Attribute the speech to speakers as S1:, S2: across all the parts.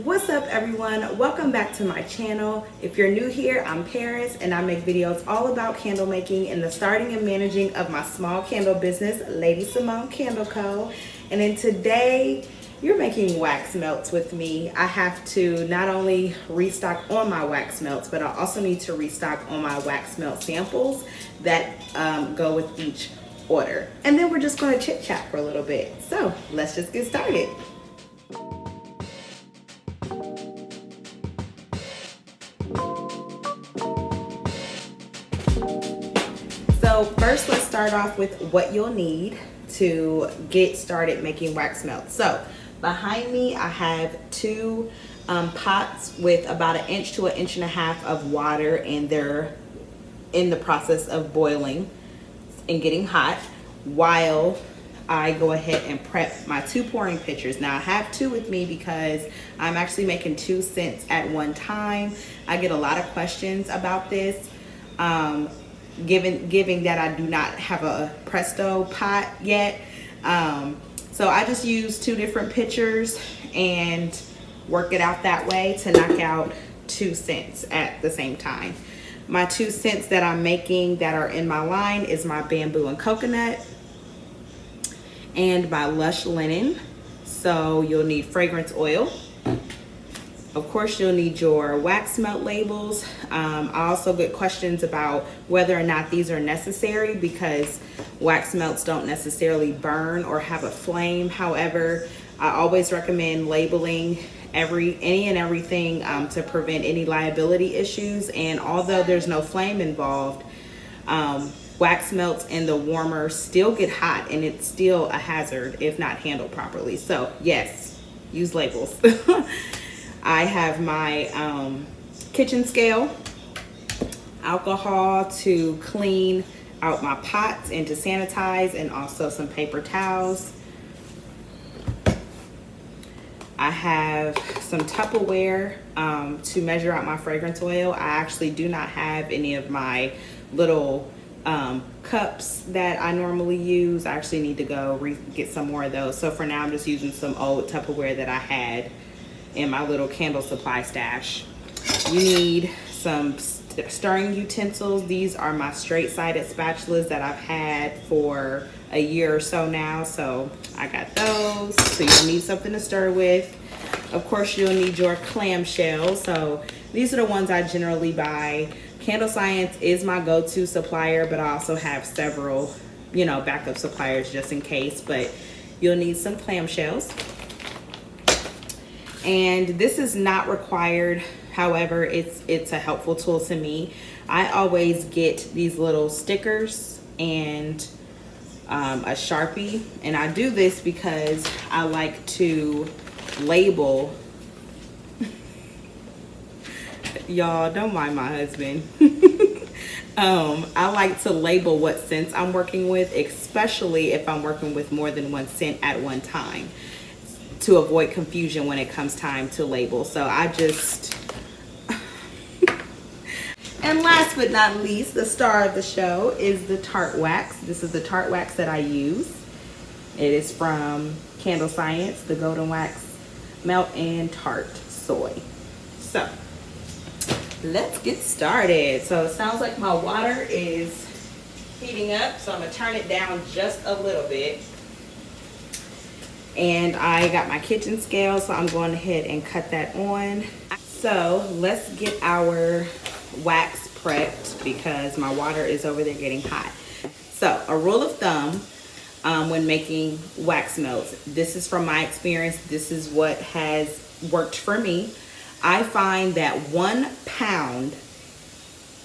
S1: What's up everyone? Welcome back to my channel. If you're new here, I'm Paris and I make videos all about candle making and the starting and managing of my small candle business, Lady Simone Candle Co. And then today, you're making wax melts with me. I have to not only restock on my wax melts, but I also need to restock on my wax melt samples that go with each order. And then we're just gonna chit chat for a little bit. So let's just get started. So first, let's start off with what you'll need to get started making wax melts. So behind me, I have two pots with about 1 inch to 1.5 inches of water, and they're in the process of boiling and getting hot while I go ahead and prep my 2 pouring pitchers. Now I have 2 with me because I'm actually making 2 scents at one time. I get a lot of questions about this. Given that I do not have a Presto pot yet. So I just use 2 different pitchers and work it out that way to knock out 2 scents at the same time. My 2 scents that I'm making that are in my line is my bamboo and coconut and my lush linen. So you'll need fragrance oil. Of course, you'll need your wax melt labels. I also get questions about whether or not these are necessary because wax melts don't necessarily burn or have a flame. However, I always recommend labeling any and everything to prevent any liability issues. And although there's no flame involved, wax melts in the warmer still get hot, and it's still a hazard if not handled properly. So yes, use labels. I have my kitchen scale, alcohol to clean out my pots and to sanitize, and also some paper towels. I have some Tupperware to measure out my fragrance oil. I actually do not have any of my little cups that I normally use. I actually need to go get some more of those. So for now, I'm just using some old Tupperware that I had in my little candle supply stash. You need some stirring utensils. These are my straight-sided spatulas that I've had for a year or so now, so I got those. So you'll need something to stir with. Of course, you'll need your clamshells. So these are the ones I generally buy. Candle Science is my go-to supplier, but I also have several, backup suppliers just in case. But you'll need some clamshells. And this is not required. However, it's a helpful tool to me. I always get these little stickers and a Sharpie. And I do this because I like to label. Y'all, don't mind my husband. I like to label what scents I'm working with, especially if I'm working with more than 1 scent at one time, to avoid confusion when it comes time to label. So I just and last but not least, the star of the show is the Tarte wax. This is the Tarte wax that I use. It is from Candle Science, the Golden Wax Melt and Tarte Soy. So let's get started. So it sounds like my water is heating up, so I'm gonna turn it down just a little bit. And I got my kitchen scale, so I'm going ahead and cut that on. So let's get our wax prepped because my water is over there getting hot. So a rule of thumb when making wax melts, this is from my experience, this is what has worked for me. I find that 1 pound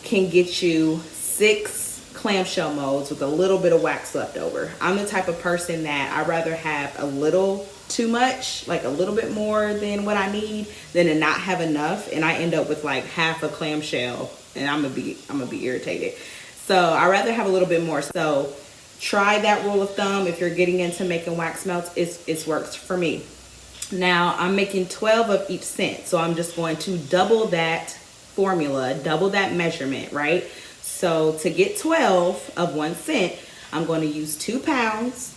S1: can get you 6 clamshell molds with a little bit of wax left over. I'm the type of person that I'd rather have a little too much, like a little bit more than what I need, than to not have enough, and I end up with like half a clamshell, and I'm gonna be irritated. So I rather have a little bit more. So try that rule of thumb if you're getting into making wax melts. It's works for me. Now I'm making 12 of each scent, so I'm just going to double that formula, double that measurement, right? So to get 12 of 1 scent, I'm going to use 2 pounds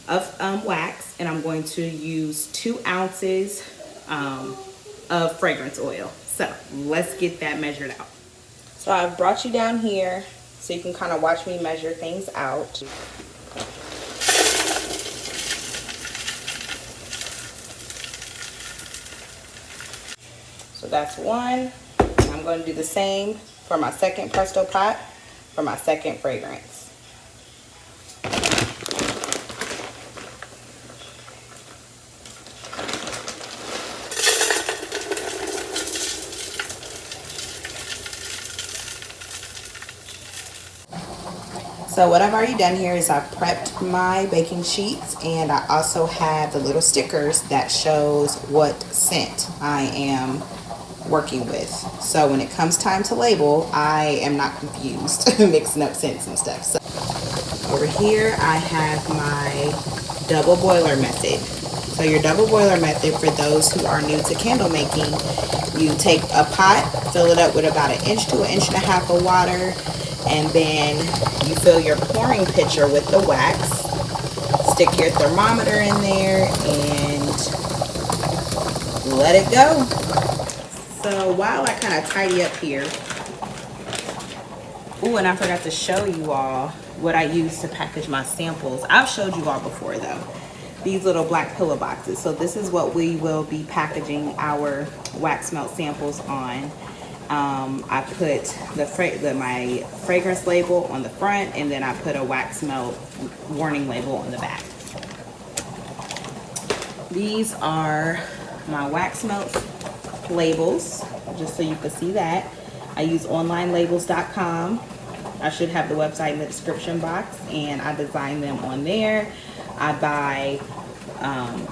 S1: of wax, and I'm going to use 2 ounces of fragrance oil. So let's get that measured out. So I've brought you down here so you can kind of watch me measure things out. So that's one. I'm going to do the same for my second Presto pot for my second fragrance. So what I've already done here is I've prepped my baking sheets, and I also have the little stickers that shows what scent I am working with. So when it comes time to label, I am not confused mixing up scents and stuff. So over here I have my double boiler method. So your double boiler method, for those who are new to candle making, you take a pot, fill it up with about 1 inch to 1.5 inches of water, and then you fill your pouring pitcher with the wax, stick your thermometer in there, and let it go. So while I kind of tidy up here, ooh, and I forgot to show you all what I use to package my samples. I've showed you all before though, these little black pillow boxes. So this is what we will be packaging our wax melt samples on. I put my fragrance label on the front, and then I put a wax melt warning label on the back. These are my wax melt labels, just so you can see that. I use onlinelabels.com. I should have the website in the description box, and I design them on there. I buy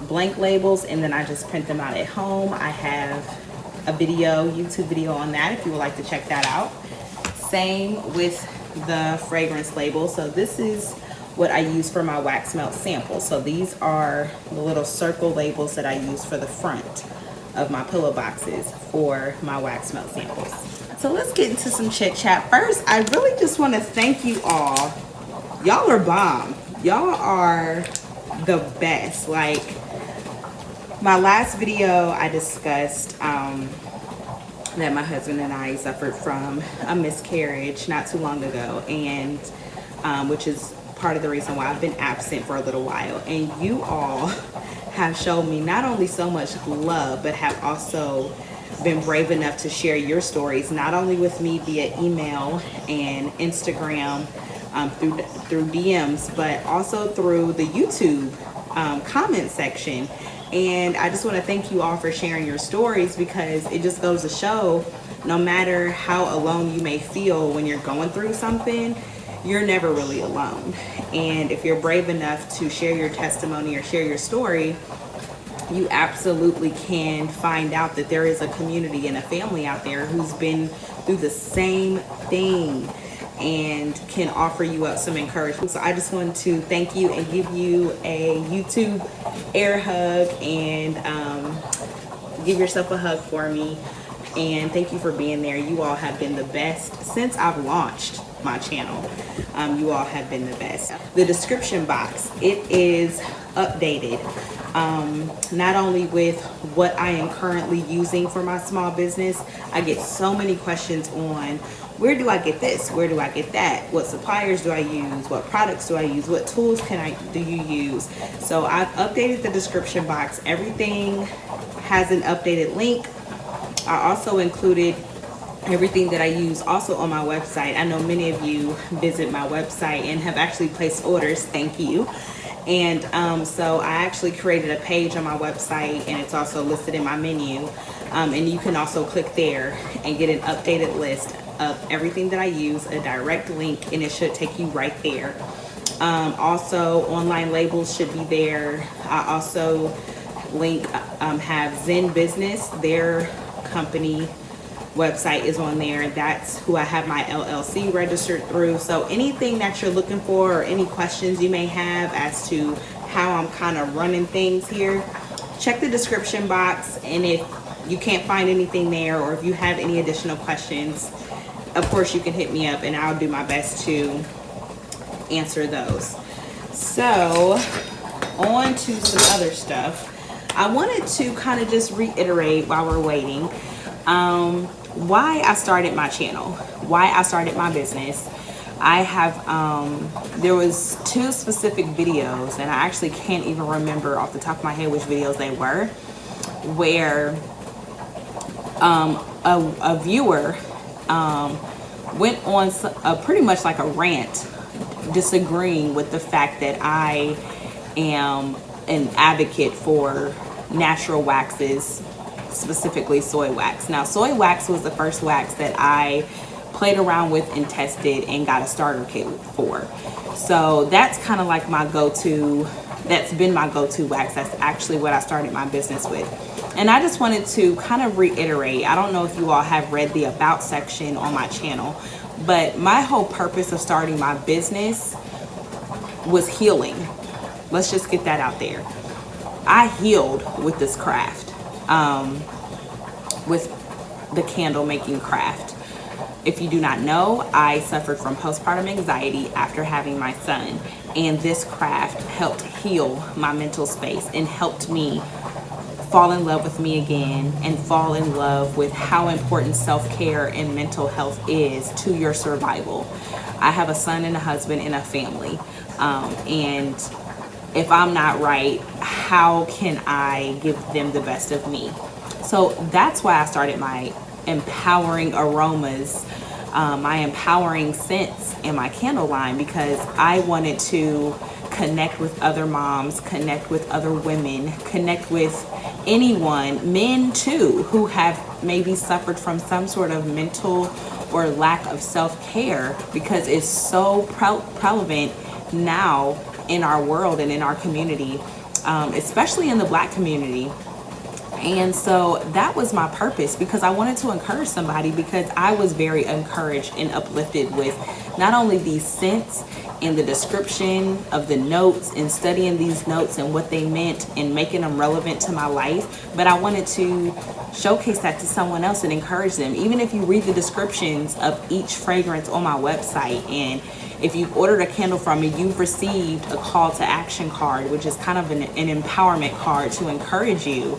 S1: blank labels, and then I just print them out at home. I have a YouTube video on that if you would like to check that out. Same with the fragrance label. So this is what I use for my wax melt sample. So these are the little circle labels that I use for the front of my pillow boxes for my wax melt samples. So let's get into some chit chat. First, I really just want to thank you all. Y'all are bomb. Y'all are the best. Like, my last video, I discussed that my husband and I suffered from a miscarriage not too long ago, and which is part of the reason why I've been absent for a little while. And you all have shown me not only so much love, but have also been brave enough to share your stories, not only with me via email and Instagram through DMs, but also through the YouTube comment section. And I just want to thank you all for sharing your stories, because it just goes to show, no matter how alone you may feel when you're going through something, you're never really alone. And if you're brave enough to share your testimony or share your story, you absolutely can find out that there is a community and a family out there who's been through the same thing and can offer you up some encouragement. So I just want to thank you and give you a YouTube air hug, and give yourself a hug for me. And thank you for being there. You all have been the best since I've launched my channel. You all have been the best. The description box, it is updated, not only with what I am currently using for my small business. I get so many questions on, where do I get this? Where do I get that? What suppliers do I use? What products do I use? What tools do you use? So I've updated the description box. Everything has an updated link. I also included everything that I use also on my website. I know many of you visit my website and have actually placed orders. Thank you. And so I actually created a page on my website, and it's also listed in my menu. And you can also click there and get an updated list of everything that I use, a direct link, and it should take you right there. Also, online labels should be there. I also have Zen Business, their company website is on there. That's who I have my LLC registered through. So anything that you're looking for, or any questions you may have as to how I'm kind of running things here, check the description box. And if you can't find anything there, or if you have any additional questions, of course you can hit me up and I'll do my best to answer those. So on to some other stuff. I wanted to kind of just reiterate while we're waiting why I started my channel, why I started my business. I have, there was 2 specific videos, and I actually can't even remember off the top of my head which videos they were, where a viewer went on pretty much like a rant, disagreeing with the fact that I am an advocate for natural waxes, specifically soy wax. Now, soy wax was the first wax that I played around with and tested and got a starter kit for. So that's kind of like my go-to, that's been my go-to wax. That's actually what I started my business with. And I just wanted to kind of reiterate, I don't know if you all have read the about section on my channel, but my whole purpose of starting my business was healing. Let's just get that out there. I healed with this craft, with the candle making craft. If you do not know, I suffered from postpartum anxiety after having my son, and this craft helped heal my mental space and helped me fall in love with me again and fall in love with how important self-care and mental health is to your survival. I have a son and a husband and a family, and if I'm not right, how can I give them the best of me? So that's why I started my empowering aromas, my empowering scents in my candle line, because I wanted to connect with other moms, connect with other women, connect with anyone, men too, who have maybe suffered from some sort of mental or lack of self-care, because it's so prevalent now in our world and in our community, especially in the Black community. And so that was my purpose, because I wanted to encourage somebody, because I was very encouraged and uplifted with not only these scents and the description of the notes and studying these notes and what they meant and making them relevant to my life, but I wanted to showcase that to someone else and encourage them. Even if you read the descriptions of each fragrance on my website, and if you've ordered a candle from me, you've received a call to action card, which is kind of an empowerment card to encourage you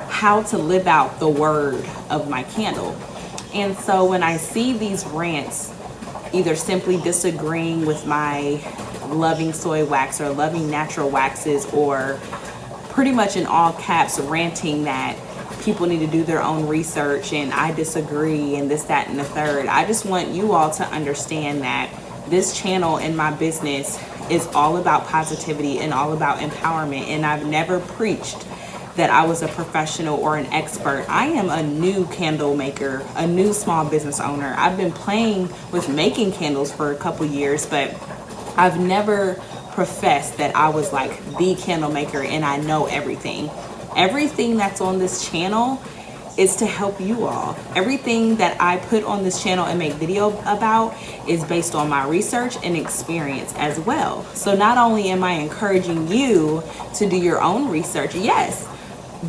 S1: how to live out the word of my candle. And so when I see these rants, either simply disagreeing with my loving soy wax or loving natural waxes, or pretty much in all caps ranting that people need to do their own research and I disagree and this, that, and the third, I just want you all to understand that this channel and my business is all about positivity and all about empowerment. And I've never preached that I was a professional or an expert. I am a new candle maker, a new small business owner. I've been playing with making candles for a couple years, but I've never professed that I was like the candle maker and I know everything. Everything that's on this channel is to help you all. Everything that I put on this channel and make video about is based on my research and experience as well. So not only am I encouraging you to do your own research, yes,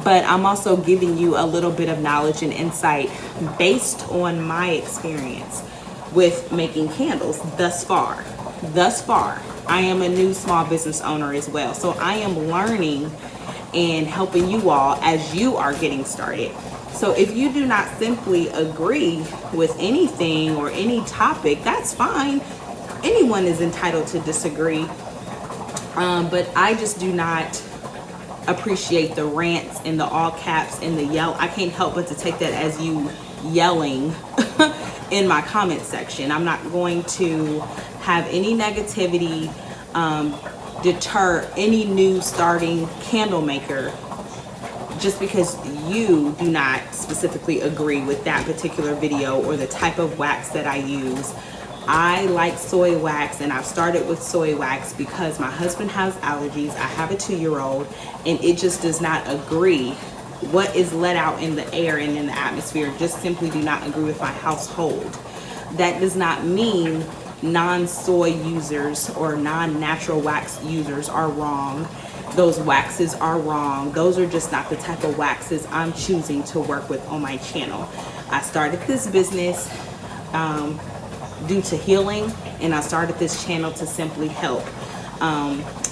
S1: but I'm also giving you a little bit of knowledge and insight based on my experience with making candles thus far. Thus far, I am a new small business owner as well. So I am learning and helping you all as you are getting started. So if you do not simply agree with anything or any topic, that's fine. Anyone is entitled to disagree. But I just do not appreciate the rants and the all caps and the yell. I can't help but to take that as you yelling in my comment section. I'm not going to have any negativity deter any new starting candle maker just because you do not specifically agree with that particular video or the type of wax that I use. I like soy wax, and I've started with soy wax because my husband has allergies. I have a 2-year-old, and it just does not agree. What is let out in the air and in the atmosphere just simply do not agree with my household. That does not mean non-soy users or non-natural wax users are wrong. Those waxes are wrong. Those are just not the type of waxes I'm choosing to work with on my channel. I started this business due to healing, and I started this channel to simply help.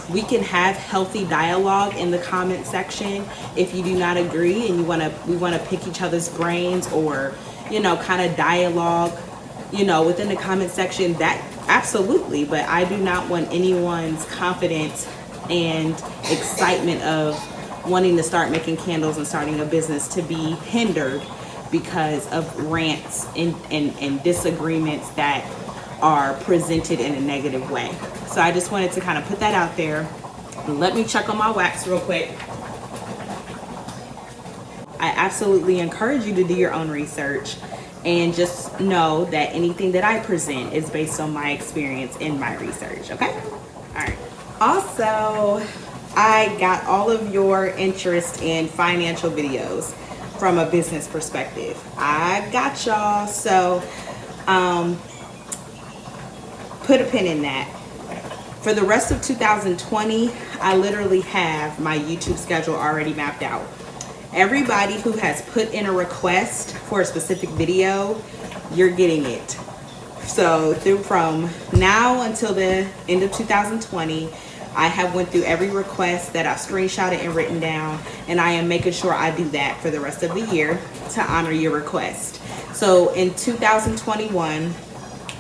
S1: we can have healthy dialogue in the comment section. If you do not agree and we want to pick each other's brains, or, you know, kind of dialogue, you know, within the comment section, that absolutely. But I do not want anyone's confidence and excitement of wanting to start making candles and starting a business to be hindered because of rants and disagreements that are presented in a negative way. So I just wanted to kind of put that out there. Let me check on my wax real quick. I absolutely encourage you to do your own research, and just know that anything that I present is based on my experience in my research, okay? All right. Also, I got all of your interest in financial videos from a business perspective. I got y'all, so put a pin in that. For the rest of 2020, I literally have my YouTube schedule already mapped out. Everybody who has put in a request for a specific video, you're getting it. So from now until the end of 2020, I have went through every request that I've screenshotted and written down, and I am making sure I do that for the rest of the year to honor your request. So in 2021,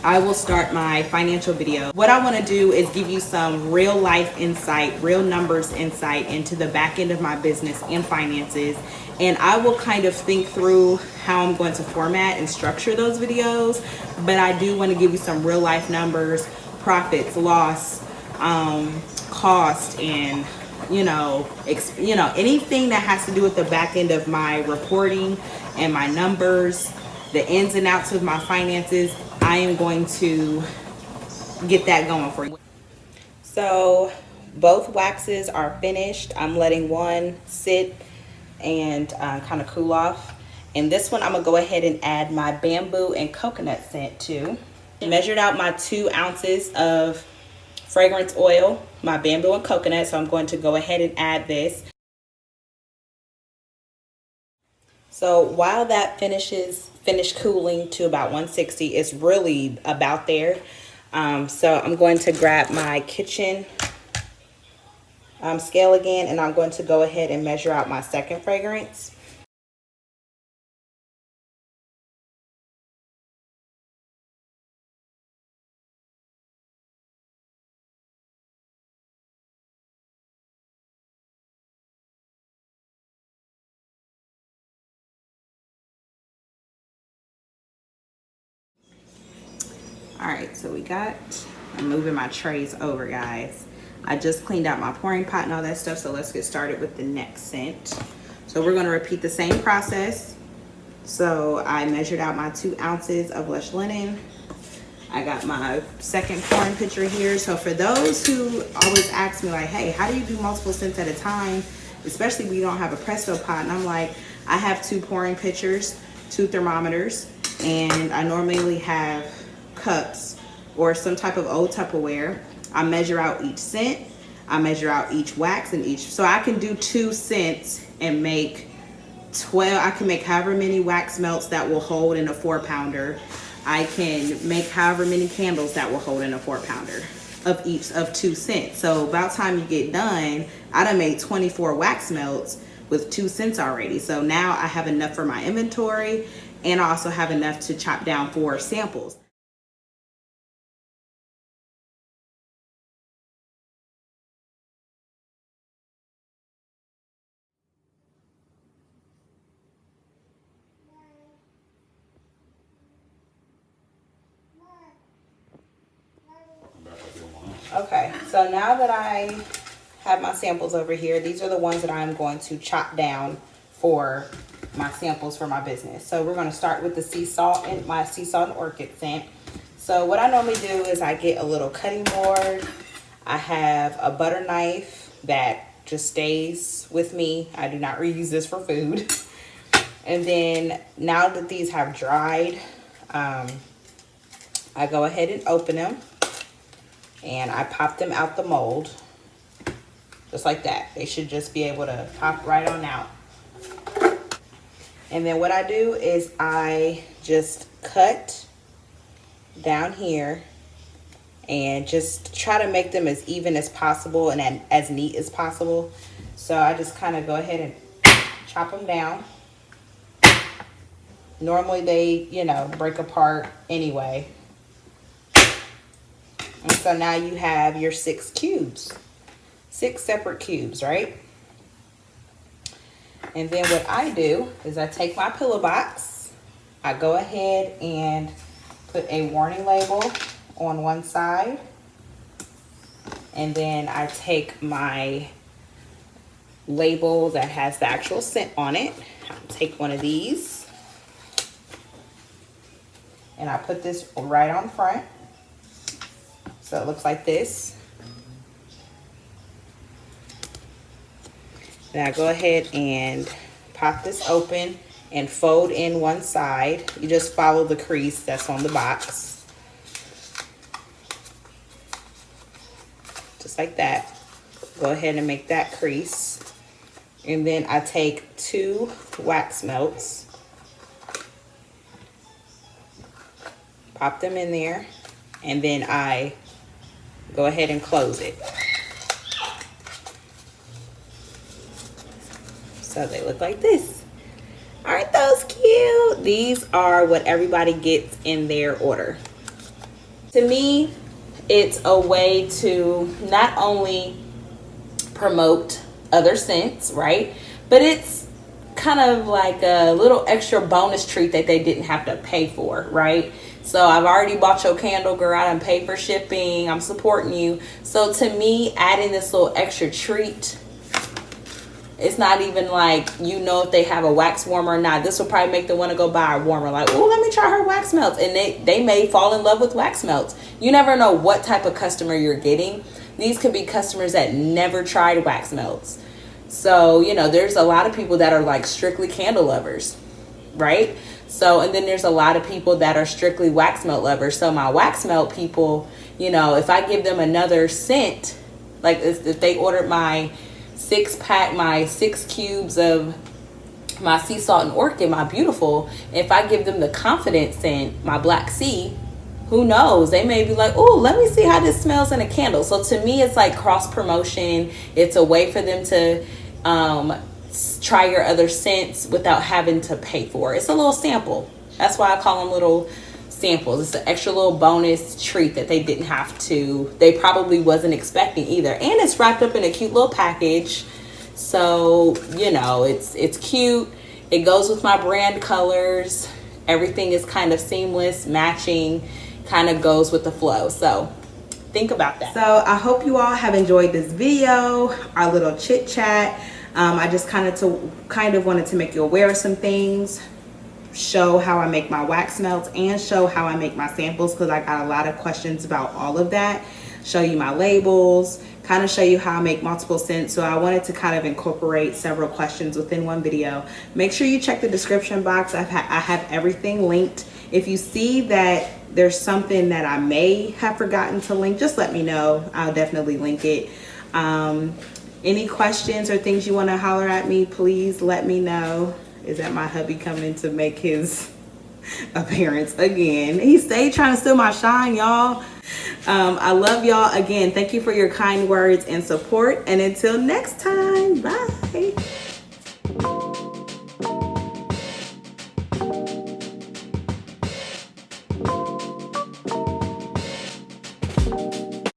S1: I will start my financial video. What I want to do is give you some real life insight, real numbers insight into the back end of my business and finances. And I will kind of think through how I'm going to format and structure those videos. But I do want to give you some real life numbers, profits, loss, cost, and anything that has to do with the back end of my reporting and my numbers, the ins and outs of my finances. I am going to get that going for you. So both waxes are finished. I'm letting one sit and kind of cool off. And this one I'm gonna go ahead and add my bamboo and coconut scent to. I measured out my 2 ounces of fragrance oil, my bamboo and coconut, so I'm going to go ahead and add this. So while that finished cooling to about 160, it's really about there. So I'm going to grab my kitchen scale again, and I'm going to go ahead and measure out my second fragrance. All right, so I'm moving my trays over, guys. I just cleaned out my pouring pot and all that stuff, so let's get started with the next scent. So we're gonna repeat the same process. So I measured out my 2 ounces of Lush Linen. I got my second pouring pitcher here. So for those who always ask me like, hey, how do you do multiple scents at a time, especially when you don't have a Presto pot? And I'm like, I have 2 pouring pitchers, 2 thermometers, and I normally have cups or some type of old Tupperware. I measure out each scent, I measure out each wax and each, so I can do 2 scents and make 12. I can make however many wax melts that will hold in a 4-pounder. I can make however many candles that will hold in a 4-pounder of each of 2 scents. So about time you get done, I done made 24 wax melts with 2 scents already. So now I have enough for my inventory, and I also have enough to chop down 4 samples. Okay, so now that I have my samples over here, these are the ones that I'm going to chop down for my samples for my business. So we're going to start with the sea salt and my sea salt and orchid scent. So what I normally do is I get a little cutting board. I have a butter knife that just stays with me. I do not reuse this for food. And then now that these have dried, I go ahead and open them. And I pop them out the mold, just like that. They should just be able to pop right on out. And then what I do is I just cut down here and just try to make them as even as possible and as neat as possible. So I just kind of go ahead and chop them down. Normally they, you know, break apart anyway. And so now you have your 6 cubes, 6 separate cubes, right? And then what I do is I take my pillow box, I go ahead and put a warning label on one side, and then I take my label that has the actual scent on it. I'll take one of these and I put this right on front, so it looks like this. Then I go ahead and pop this open and fold in one side. You just follow the crease that's on the box, just like that. Go ahead and make that crease. And then I take 2 wax melts, pop them in there, and then I go ahead and close it. So they look like this. Aren't those cute? These are what everybody gets in their order. To me, it's a way to not only promote other scents, right? But it's kind of like a little extra bonus treat that they didn't have to pay for, right? So I've already bought your candle, girl. I done paid for shipping. I'm supporting you. So to me, adding this little extra treat, it's not even like, you know, if they have a wax warmer or not. This will probably make them want to go buy a warmer. Like, oh, let me try her wax melts. And they may fall in love with wax melts. You never know what type of customer you're getting. These could be customers that never tried wax melts. So, you know, there's a lot of people that are like strictly candle lovers, right? So, and then there's a lot of people that are strictly wax melt lovers. So my wax melt people, you know, if I give them another scent, like if they ordered my 6-pack, my 6 cubes of my sea salt and orchid, my beautiful, if I give them the confidence scent, my black sea, who knows, they may be like, oh, let me see how this smells in a candle. So to me, it's like cross promotion. It's a way for them to try your other scents without having to pay for it. It's a little sample. That's why I call them little samples. It's an extra little bonus treat that they didn't have to, they probably wasn't expecting either. And it's wrapped up in a cute little package. So, you know, it's cute. It goes with my brand colors. Everything is kind of seamless, matching, kind of goes with the flow. So think about that. So I hope you all have enjoyed this video, our little chit chat. I just kind of wanted to make you aware of some things, show how I make my wax melts, and show how I make my samples, because I got a lot of questions about all of that. Show you my labels, kind of show you how I make multiple scents. So I wanted to kind of incorporate several questions within one video. Make sure you check the description box. I have everything linked. If you see that there's something that I may have forgotten to link, just let me know. I'll definitely link it. Any questions or things you want to holler at me, please let me know. Is that my hubby coming to make his appearance again? He stayed trying to steal my shine, y'all. I love y'all. Again, thank you for your kind words and support. And until next time, bye.